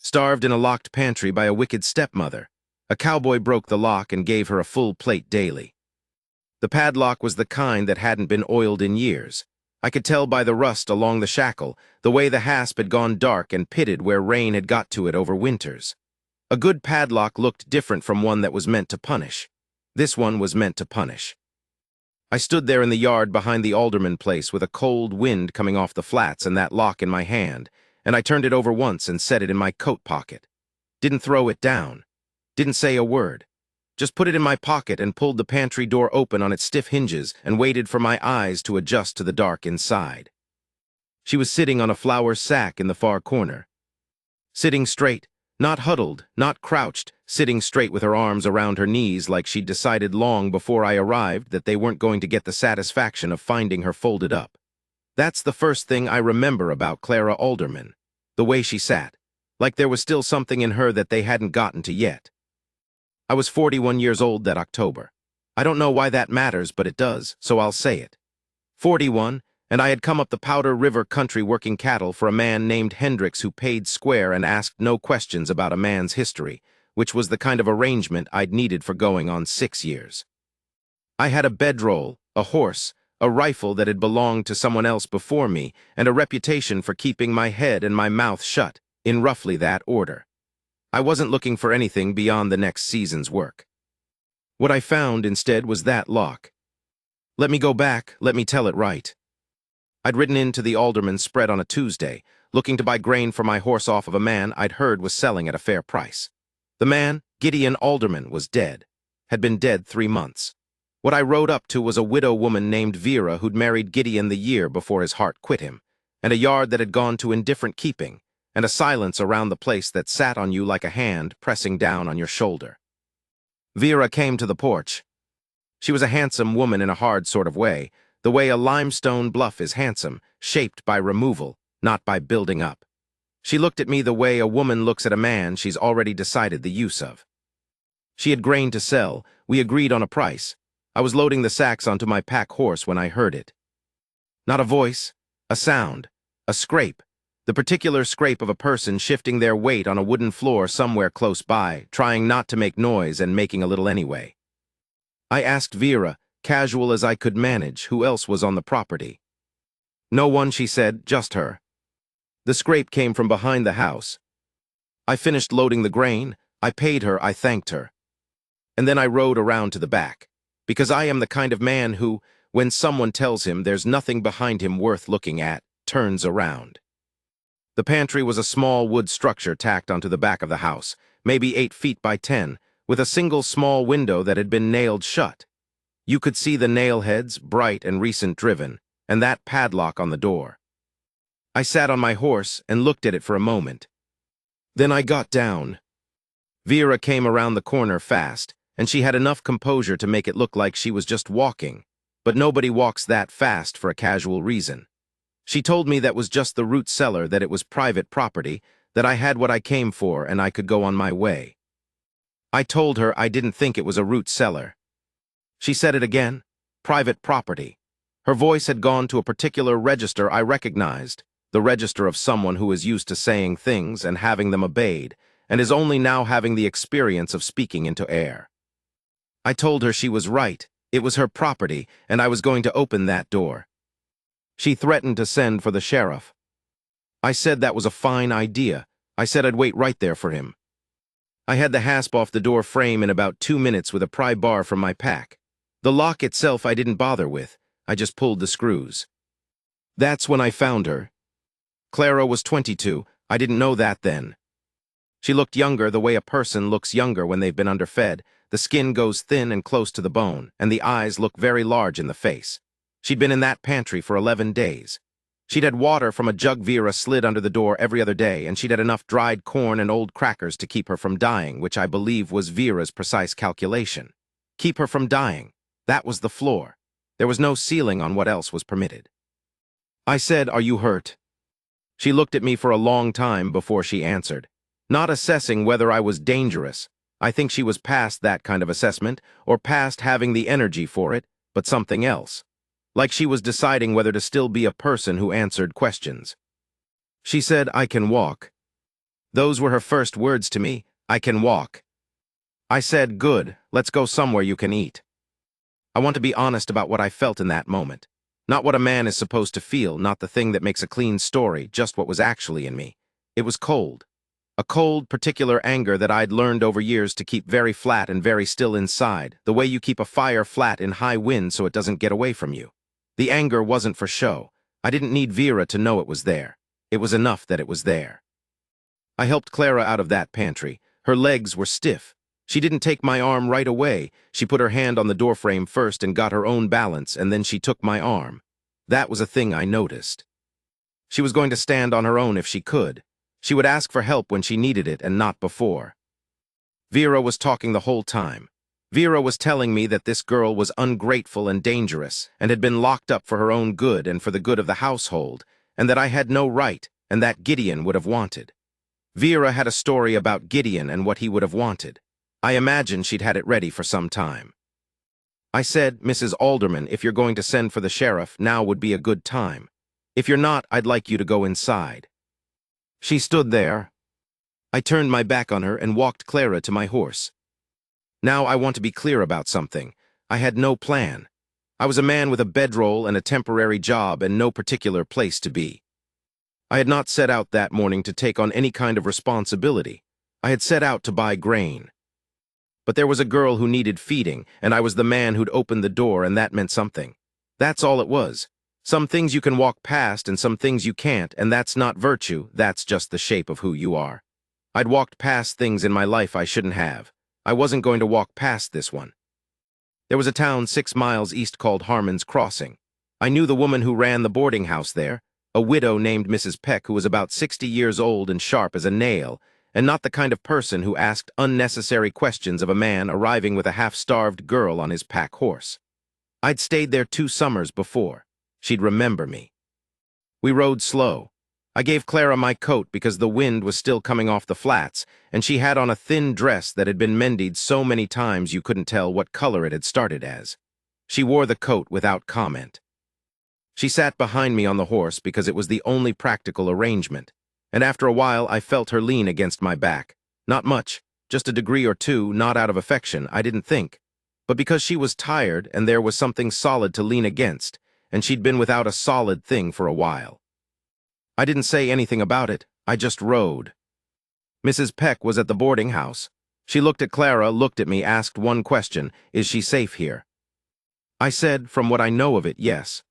Starved in a locked pantry by a wicked stepmother, a cowboy broke the lock and gave her a full plate daily. The padlock was the kind that hadn't been oiled in years. I could tell by the rust along the shackle, the way the hasp had gone dark and pitted where rain had got to it over winters. A good padlock looked different from one that was meant to punish. This one was meant to punish. I stood there in the yard behind the alderman place with a cold wind coming off the flats and that lock in my hand, and I turned it over once and set it in my coat pocket. Didn't throw it down. Didn't say a word. Just put it in my pocket and pulled the pantry door open on its stiff hinges and waited for my eyes to adjust to the dark inside. She was sitting on a flour sack in the far corner. Sitting straight, not huddled, not crouched, sitting straight with her arms around her knees like she'd decided long before I arrived that they weren't going to get the satisfaction of finding her folded up. That's the first thing I remember about Clara Alderman, the way she sat, like there was still something in her that they hadn't gotten to yet. I was 41 years old that October. I don't know why that matters, but it does, so I'll say it. 41, and I had come up the Powder River country working cattle for a man named Hendricks who paid square and asked no questions about a man's history, which was the kind of arrangement I'd needed for going on 6 years. I had a bedroll, a horse, a rifle that had belonged to someone else before me, and a reputation for keeping my head and my mouth shut, in roughly that order. I wasn't looking for anything beyond the next season's work. What I found instead was that lock. Let me go back, let me tell it right. I'd ridden into the alderman's spread on a Tuesday, looking to buy grain for my horse off of a man I'd heard was selling at a fair price. The man, Gideon Alderman, was dead. Had been dead 3 months. What I rode up to was a widow woman named Vera who'd married Gideon the year before his heart quit him, and a yard that had gone to indifferent keeping, and a silence around the place that sat on you like a hand pressing down on your shoulder. Vera came to the porch. She was a handsome woman in a hard sort of way, the way a limestone bluff is handsome, shaped by removal, not by building up. She looked at me the way a woman looks at a man she's already decided the use of. She had grain to sell. We agreed on a price. I was loading the sacks onto my pack horse when I heard it. Not a voice, a sound, a scrape, the particular scrape of a person shifting their weight on a wooden floor somewhere close by, trying not to make noise and making a little anyway. I asked Vera, casual as I could manage, who else was on the property. No one, she said, just her. The scrape came from behind the house. I finished loading the grain, I paid her, I thanked her. And then I rode around to the back, because I am the kind of man who, when someone tells him there's nothing behind him worth looking at, turns around. The pantry was a small wood structure tacked onto the back of the house, maybe 8 feet by 10, with a single small window that had been nailed shut. You could see the nail heads, bright and recent driven, and that padlock on the door. I sat on my horse and looked at it for a moment. Then I got down. Vera came around the corner fast, and she had enough composure to make it look like she was just walking, but nobody walks that fast for a casual reason. She told me that was just the root cellar, that it was private property, that I had what I came for and I could go on my way. I told her I didn't think it was a root cellar. She said it again, private property. Her voice had gone to a particular register I recognized, the register of someone who is used to saying things and having them obeyed, and is only now having the experience of speaking into air. I told her she was right, it was her property, and I was going to open that door. She threatened to send for the sheriff. I said that was a fine idea. I said I'd wait right there for him. I had the hasp off the door frame in about 2 minutes with a pry bar from my pack. The lock itself I didn't bother with. I just pulled the screws. That's when I found her. Clara was 22. I didn't know that then. She looked younger the way a person looks younger when they've been underfed. The skin goes thin and close to the bone, and the eyes look very large in the face. She'd been in that pantry for 11 days. She'd had water from a jug Vera slid under the door every other day, and she'd had enough dried corn and old crackers to keep her from dying, which I believe was Vera's precise calculation. Keep her from dying. That was the floor. There was no ceiling on what else was permitted. I said, "Are you hurt?" She looked at me for a long time before she answered, not assessing whether I was dangerous. I think she was past that kind of assessment, or past having the energy for it, but something else. Like she was deciding whether to still be a person who answered questions. She said, "I can walk." Those were her first words to me. I can walk. I said, good, let's go somewhere you can eat. I want to be honest about what I felt in that moment. Not what a man is supposed to feel, not the thing that makes a clean story, just what was actually in me. It was cold. A cold, particular anger that I'd learned over years to keep very flat and very still inside, the way you keep a fire flat in high wind so it doesn't get away from you. The anger wasn't for show. I didn't need Vera to know it was there. It was enough that it was there. I helped Clara out of that pantry. Her legs were stiff. She didn't take my arm right away. She put her hand on the doorframe first and got her own balance, and then she took my arm. That was a thing I noticed. She was going to stand on her own if she could. She would ask for help when she needed it and not before. Vera was talking the whole time. Vera was telling me that this girl was ungrateful and dangerous and had been locked up for her own good and for the good of the household, and that I had no right, and that Gideon would have wanted. Vera had a story about Gideon and what he would have wanted. I imagined she'd had it ready for some time. I said, Mrs. Alderman, if you're going to send for the sheriff, now would be a good time. If you're not, I'd like you to go inside. She stood there. I turned my back on her and walked Clara to my horse. Now I want to be clear about something. I had no plan. I was a man with a bedroll and a temporary job and no particular place to be. I had not set out that morning to take on any kind of responsibility. I had set out to buy grain. But there was a girl who needed feeding, and I was the man who'd opened the door, and that meant something. That's all it was. Some things you can walk past and some things you can't, and that's not virtue, that's just the shape of who you are. I'd walked past things in my life I shouldn't have. I wasn't going to walk past this one. There was a town 6 miles east called Harmon's Crossing. I knew the woman who ran the boarding house there, a widow named Mrs. Peck who was about 60 years old and sharp as a nail, and not the kind of person who asked unnecessary questions of a man arriving with a half-starved girl on his pack horse. I'd stayed there 2 summers before. She'd remember me. We rode slow. I gave Clara my coat because the wind was still coming off the flats, and she had on a thin dress that had been mended so many times you couldn't tell what color it had started as. She wore the coat without comment. She sat behind me on the horse because it was the only practical arrangement, and after a while I felt her lean against my back. Not much, just a degree or two, not out of affection, I didn't think, but because she was tired and there was something solid to lean against, and she'd been without a solid thing for a while. I didn't say anything about it, I just rode. Mrs. Peck was at the boarding house. She looked at Clara, looked at me, asked one question, is she safe here? I said, from what I know of it, yes.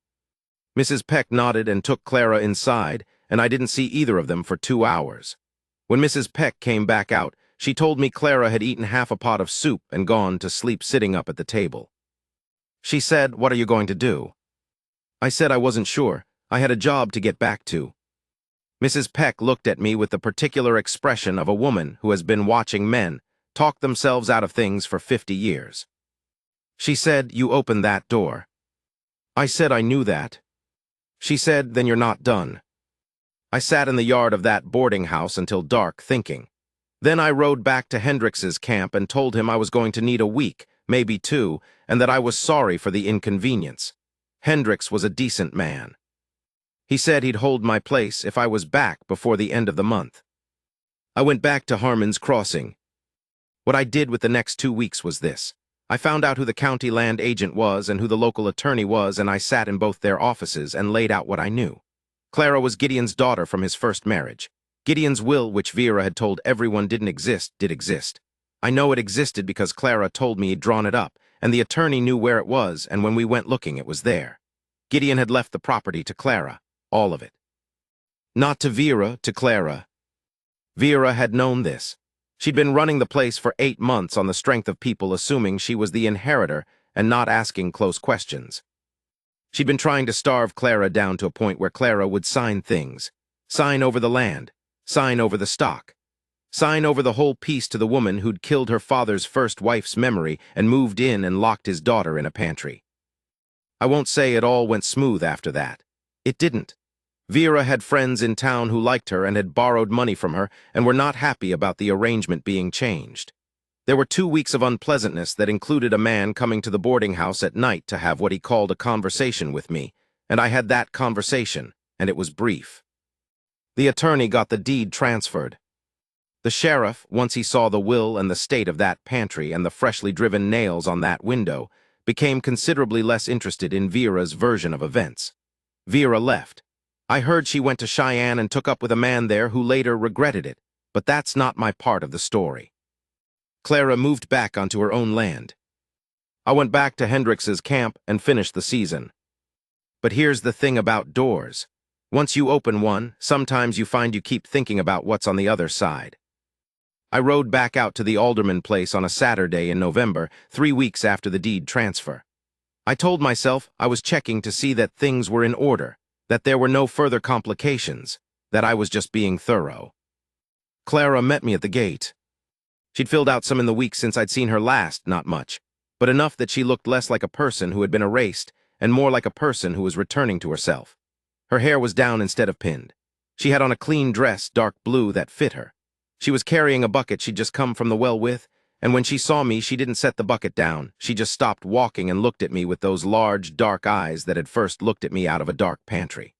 Mrs. Peck nodded and took Clara inside, and I didn't see either of them for 2 hours. When Mrs. Peck came back out, she told me Clara had eaten half a pot of soup and gone to sleep sitting up at the table. She said, what are you going to do? I said I wasn't sure. I had a job to get back to. Mrs. Peck looked at me with the particular expression of a woman who has been watching men talk themselves out of things for 50 years. She said, you opened that door. I said I knew that. She said, then you're not done. I sat in the yard of that boarding house until dark thinking. Then I rode back to Hendrix's camp and told him I was going to need a week, maybe 2, and that I was sorry for the inconvenience. Hendrix was a decent man. He said he'd hold my place if I was back before the end of the month. I went back to Harmon's Crossing. What I did with the next 2 weeks was this. I found out who the county land agent was and who the local attorney was, and I sat in both their offices and laid out what I knew. Clara was Gideon's daughter from his first marriage. Gideon's will, which Vera had told everyone didn't exist, did exist. I know it existed because Clara told me he'd drawn it up, and the attorney knew where it was, and when we went looking, it was there. Gideon had left the property to Clara. All of it. Not to Vera, to Clara. Vera had known this. She'd been running the place for 8 months on the strength of people assuming she was the inheritor and not asking close questions. She'd been trying to starve Clara down to a point where Clara would sign things. Sign over the land. Sign over the stock. Sign over the whole piece to the woman who'd killed her father's first wife's memory and moved in and locked his daughter in a pantry. I won't say it all went smooth after that. It didn't. Vera had friends in town who liked her and had borrowed money from her and were not happy about the arrangement being changed. There were 2 weeks of unpleasantness that included a man coming to the boarding house at night to have what he called a conversation with me, and I had that conversation, and it was brief. The attorney got the deed transferred. The sheriff, once he saw the will and the state of that pantry and the freshly driven nails on that window, became considerably less interested in Vera's version of events. Vera left. I heard she went to Cheyenne and took up with a man there who later regretted it, but that's not my part of the story. Clara moved back onto her own land. I went back to Hendrix's camp and finished the season. But here's the thing about doors. Once you open one, sometimes you find you keep thinking about what's on the other side. I rode back out to the alderman place on a Saturday in November, 3 weeks after the deed transfer. I told myself I was checking to see that things were in order, that there were no further complications, that I was just being thorough. Clara met me at the gate. She'd filled out some in the week since I'd seen her last, not much, but enough that she looked less like a person who had been erased and more like a person who was returning to herself. Her hair was down instead of pinned. She had on a clean dress, dark blue, that fit her. She was carrying a bucket she'd just come from the well with, and when she saw me, she didn't set the bucket down. She just stopped walking and looked at me with those large, dark eyes that had first looked at me out of a dark pantry.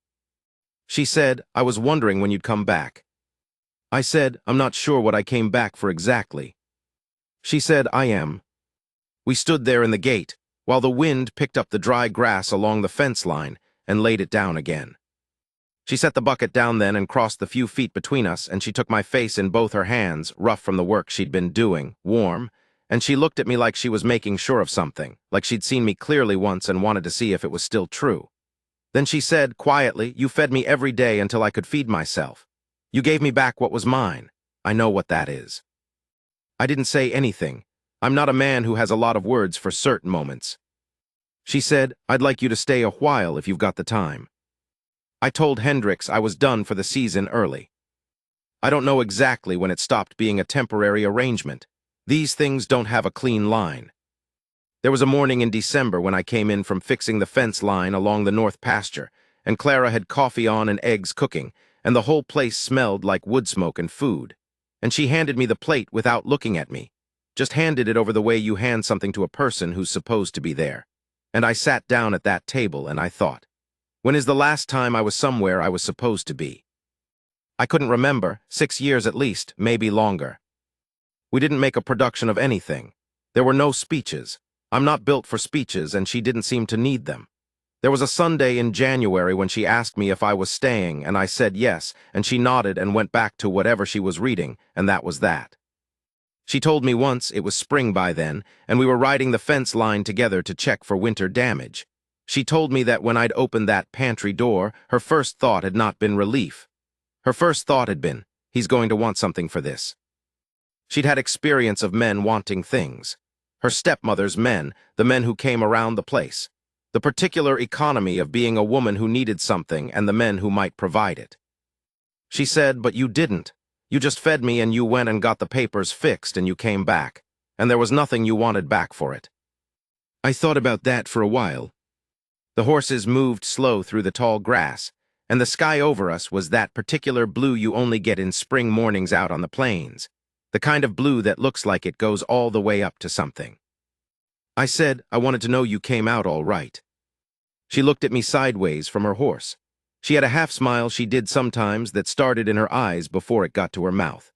She said, "I was wondering when you'd come back." I said, "I'm not sure what I came back for exactly." She said, "I am." We stood there in the gate, while the wind picked up the dry grass along the fence line and laid it down again. She set the bucket down then and crossed the few feet between us, and she took my face in both her hands, rough from the work she'd been doing, warm, and she looked at me like she was making sure of something, like she'd seen me clearly once and wanted to see if it was still true. Then she said, quietly, "You fed me every day until I could feed myself. You gave me back what was mine. I know what that is." I didn't say anything. I'm not a man who has a lot of words for certain moments. She said, "I'd like you to stay a while if you've got the time." I told Hendrix I was done for the season early. I don't know exactly when it stopped being a temporary arrangement. These things don't have a clean line. There was a morning in December when I came in from fixing the fence line along the north pasture, and Clara had coffee on and eggs cooking, and the whole place smelled like wood smoke and food. And she handed me the plate without looking at me, just handed it over the way you hand something to a person who's supposed to be there. And I sat down at that table and I thought, when is the last time I was somewhere I was supposed to be? I couldn't remember, 6 years at least, maybe longer. We didn't make a production of anything. There were no speeches. I'm not built for speeches, and she didn't seem to need them. There was a Sunday in January when she asked me if I was staying, and I said yes, and she nodded and went back to whatever she was reading, and that was that. She told me once it was spring by then, and we were riding the fence line together to check for winter damage. She told me that when I'd opened that pantry door, her first thought had not been relief. Her first thought had been, he's going to want something for this. She'd had experience of men wanting things. Her stepmother's men, the men who came around the place. The particular economy of being a woman who needed something and the men who might provide it. She said, "But you didn't. You just fed me and you went and got the papers fixed and you came back, and there was nothing you wanted back for it." I thought about that for a while. The horses moved slow through the tall grass, and the sky over us was that particular blue you only get in spring mornings out on the plains, the kind of blue that looks like it goes all the way up to something. I said, "I wanted to know you came out all right." She looked at me sideways from her horse. She had a half-smile she did sometimes that started in her eyes before it got to her mouth.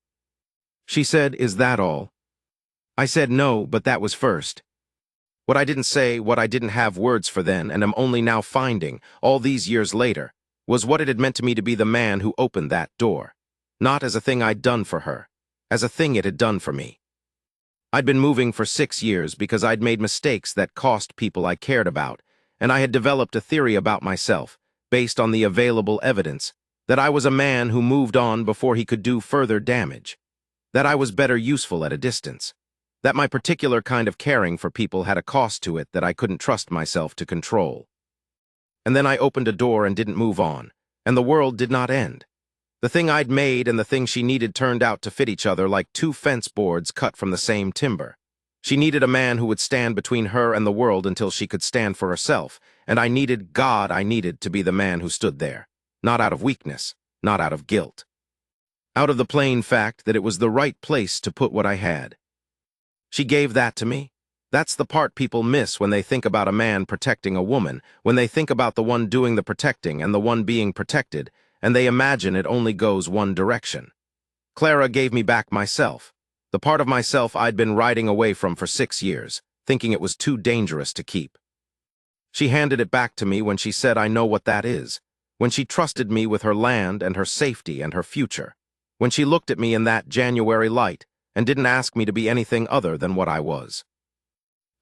She said, "Is that all?" I said no, but that was first. What I didn't say, what I didn't have words for then, and am only now finding, all these years later, was what it had meant to me to be the man who opened that door. Not as a thing I'd done for her, as a thing it had done for me. I'd been moving for 6 years because I'd made mistakes that cost people I cared about, and I had developed a theory about myself, based on the available evidence, that I was a man who moved on before he could do further damage, that I was better useful at a distance, that my particular kind of caring for people had a cost to it that I couldn't trust myself to control. And then I opened a door and didn't move on, and the world did not end. The thing I'd made and the thing she needed turned out to fit each other like 2 fence boards cut from the same timber. She needed a man who would stand between her and the world until she could stand for herself, and I needed to be the man who stood there, not out of weakness, not out of guilt. Out of the plain fact that it was the right place to put what I had. She gave that to me. That's the part people miss when they think about a man protecting a woman, when they think about the one doing the protecting and the one being protected, and they imagine it only goes one direction. Clara gave me back myself, the part of myself I'd been riding away from for 6 years, thinking it was too dangerous to keep. She handed it back to me when she said I know what that is, when she trusted me with her land and her safety and her future, when she looked at me in that January light and didn't ask me to be anything other than what I was.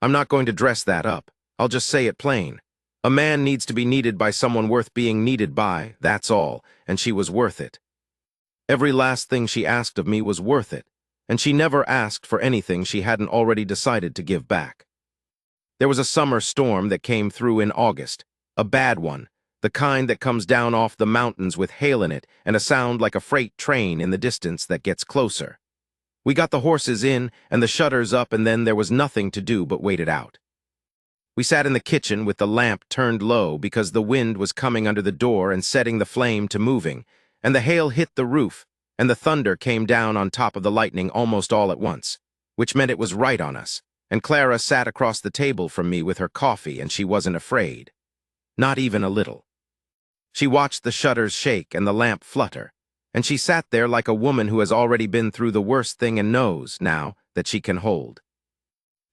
I'm not going to dress that up. I'll just say it plain. A man needs to be needed by someone worth being needed by, that's all, and she was worth it. Every last thing she asked of me was worth it, and she never asked for anything she hadn't already decided to give back. There was a summer storm that came through in August, a bad one, the kind that comes down off the mountains with hail in it and a sound like a freight train in the distance that gets closer. We got the horses in and the shutters up, and then there was nothing to do but wait it out. We sat in the kitchen with the lamp turned low because the wind was coming under the door and setting the flame to moving, and the hail hit the roof, and the thunder came down on top of the lightning almost all at once, which meant it was right on us, and Clara sat across the table from me with her coffee, and she wasn't afraid. Not even a little. She watched the shutters shake and the lamp flutter, and she sat there like a woman who has already been through the worst thing and knows, now, that she can hold.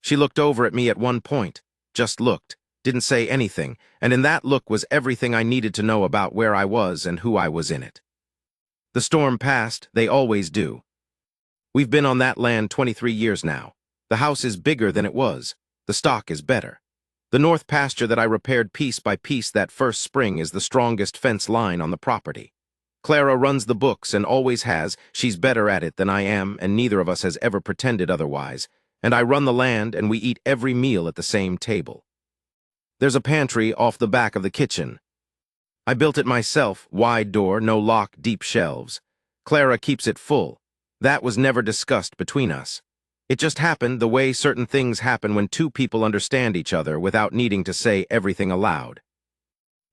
She looked over at me at one point, just looked, didn't say anything, and in that look was everything I needed to know about where I was and who I was in it. The storm passed, they always do. We've been on that land 23 years now. The house is bigger than it was. The stock is better. The north pasture that I repaired piece by piece that first spring is the strongest fence line on the property. Clara runs the books and always has. She's better at it than I am, and neither of us has ever pretended otherwise. And I run the land, and we eat every meal at the same table. There's a pantry off the back of the kitchen. I built it myself, wide door, no lock, deep shelves. Clara keeps it full. That was never discussed between us. It just happened the way certain things happen when two people understand each other without needing to say everything aloud.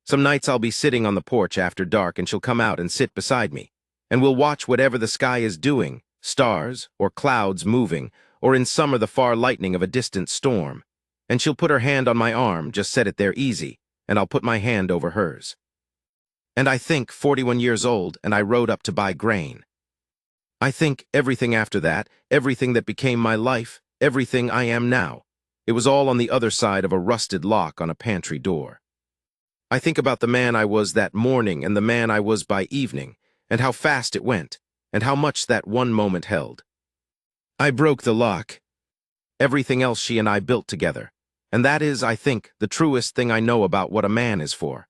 Some nights I'll be sitting on the porch after dark and she'll come out and sit beside me, and we'll watch whatever the sky is doing, stars or clouds moving, or in summer the far lightning of a distant storm, and she'll put her hand on my arm, just set it there easy, and I'll put my hand over hers. And I think 41 years old, and I rode up to buy grain. I think everything after that, everything that became my life, everything I am now, it was all on the other side of a rusted lock on a pantry door. I think about the man I was that morning and the man I was by evening, and how fast it went, and how much that one moment held. I broke the lock. Everything else she and I built together, and that is, I think, the truest thing I know about what a man is for.